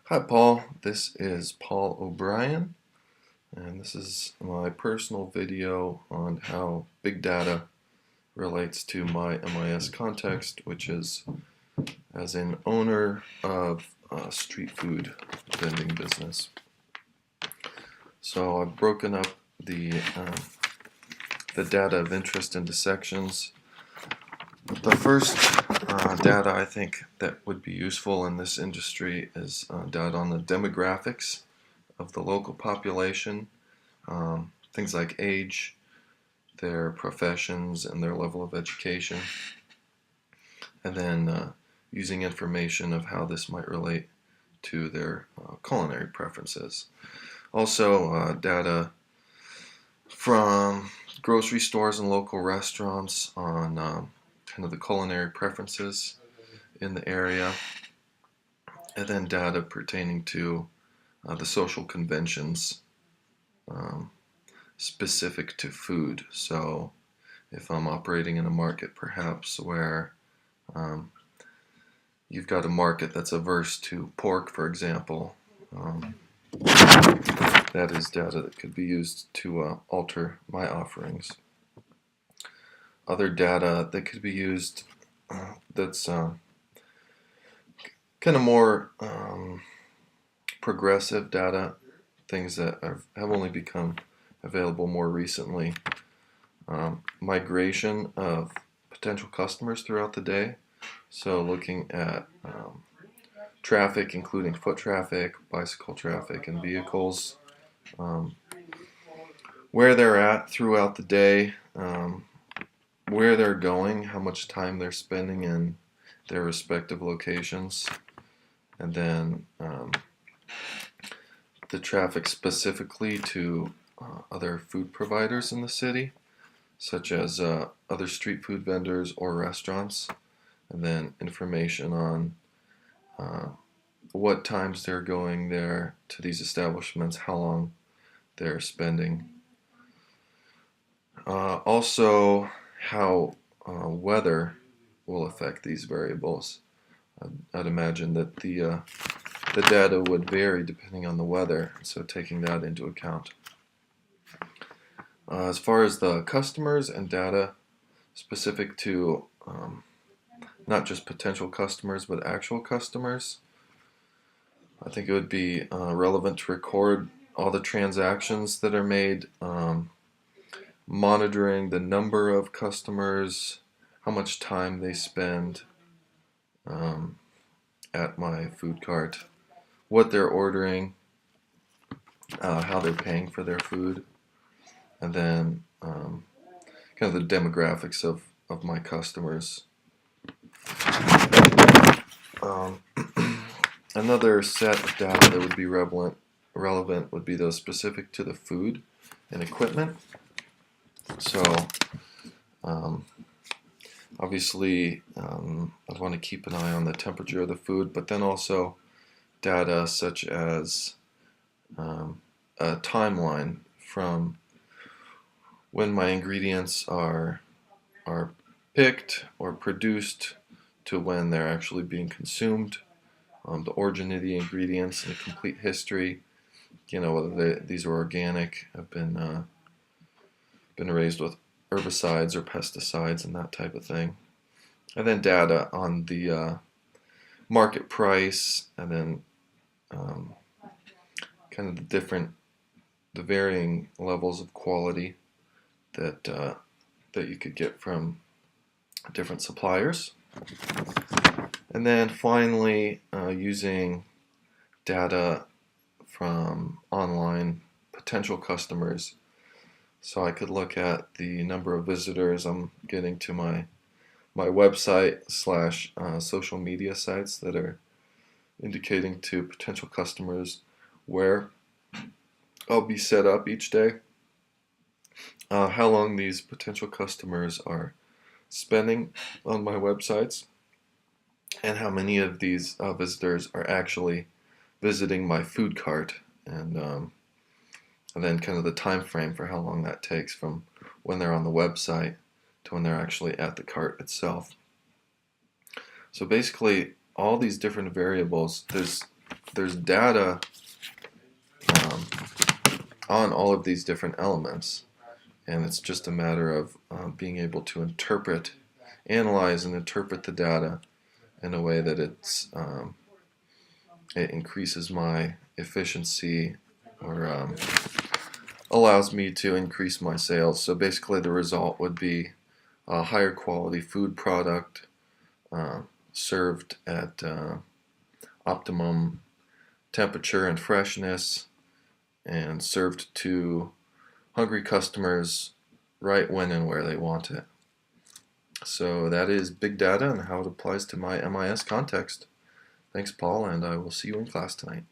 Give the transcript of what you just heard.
Hi, Paul. This is Paul O'Brien, and this is my personal video on how big data relates to my MIS context, which is as an owner of a street food vending business. So I've broken up the data of interest into sections. The first data I think that would be useful in this industry is data on the demographics of the local population, things like age, their professions, and their level of education, and then using information of how this might relate to their culinary preferences. Also, data from grocery stores and local restaurants on kind of the culinary preferences in the area, and then data pertaining to the social conventions specific to food. So if I'm operating in a market perhaps where you've got a market that's averse to pork, for example, that is data that could be used to alter my offerings. Other data that could be used that's kind of more progressive data, things that have only become available more recently. Migration of potential customers throughout the day. So looking at traffic, including foot traffic, bicycle traffic, and vehicles, where they're at throughout the day, where they're going, how much time they're spending in their respective locations, and then the traffic specifically to other food providers in the city, such as other street food vendors or restaurants, and then information on what times they're going there to these establishments, how long they're spending. Also, how weather will affect these variables. I'd imagine that the data would vary depending on the weather, so taking that into account. As far as the customers and data specific to not just potential customers but actual customers, I think it would be relevant to record all the transactions that are made, monitoring the number of customers, how much time they spend at my food cart, what they're ordering, how they're paying for their food, and then kind of the demographics of my customers. Another set of data that would be relevant would be those specific to the food and equipment. So obviously I'd want to keep an eye on the temperature of the food, but then also data such as a timeline from when my ingredients are picked or produced to when they're actually being consumed, the origin of the ingredients and the complete history, whether these are organic, have been raised with herbicides or pesticides and that type of thing. And then data on the market price, and then kind of the varying levels of quality that you could get from different suppliers. And then finally, using data from online potential customers. So I could look at the number of visitors I'm getting to my website / social media sites that are indicating to potential customers where I'll be set up each day, how long these potential customers are spending on my websites, and how many of these visitors are actually visiting my food cart, and then kind of the time frame for how long that takes from when they're on the website to when they're actually at the cart itself. So basically, all these different variables, there's there's data on all of these different elements, and it's just a matter of being able to analyze and interpret the data in a way that it increases my efficiency, or allows me to increase my sales. So basically the result would be a higher quality food product served at optimum temperature and freshness, and served to hungry customers right when and where they want it. So that is big data and how it applies to my MIS context. Thanks, Paul, and I will see you in class tonight.